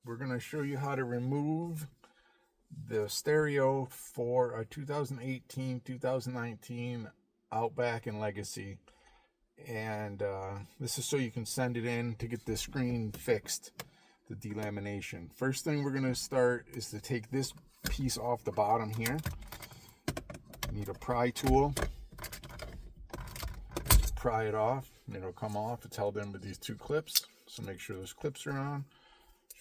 we're going to show you how to remove the stereo for a 2018-2019 Outback and Legacy. And this is so you can send it in to get the screen fixed, the delamination. First thing we're going to start is to take this piece off the bottom here. You need a pry tool. Pry it off and it'll come off. It's held in with these two clips, so make sure those clips are on.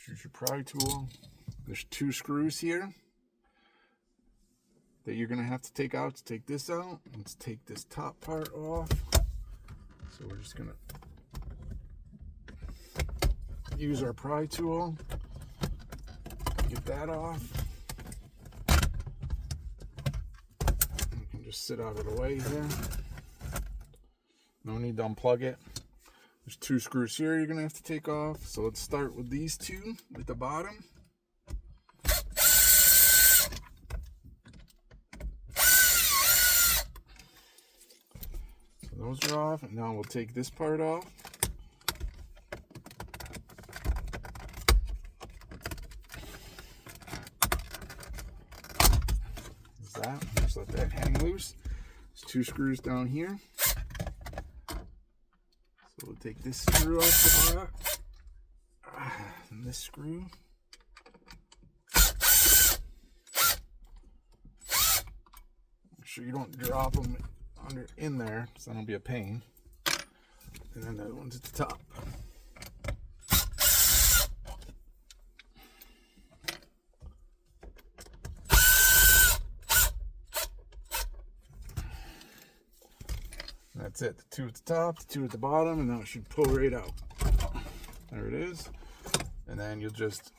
Use your pry tool. There's two screws here that you're gonna have to take out to take this out. Let's take this top part off. So we're just gonna use our pry tool, get that off. You can just sit out of the way here. No need to unplug it. There's two screws here you're gonna have to take off. So let's start with these two at the bottom. So those are off, and now we'll take this part off. There's that. Just let that hang loose. There's two screws down here. So we'll take this screw off the bottom, and this screw. Make sure you don't drop them in there, so that'll be a pain. And then the other one's at the top. That's it. The two at the top, the two at the bottom, and now it should pull right out. There it is. And then you'll just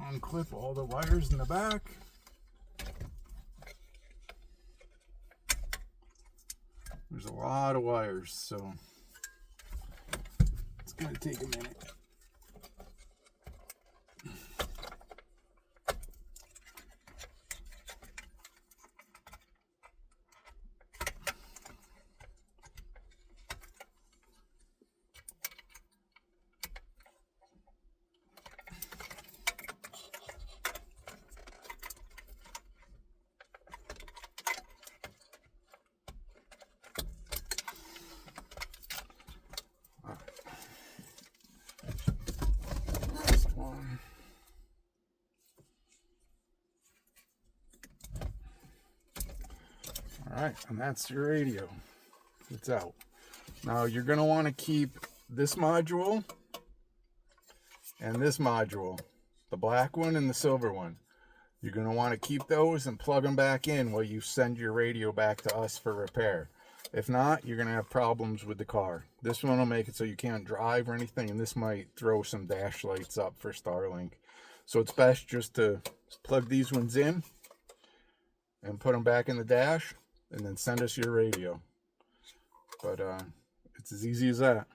unclip all the wires in the back. There's a lot of wires, so it's going to take a minute. Alright, and that's your radio. It's out. Now you're going to want to keep this module and this module, the black one and the silver one. You're going to want to keep those and plug them back in while you send your radio back to us for repair. If not, you're going to have problems with the car. This one will make it so you can't drive or anything, and this might throw some dash lights up for Starlink. So it's best just to plug these ones in and put them back in the dash, and then send us your radio. But it's as easy as that.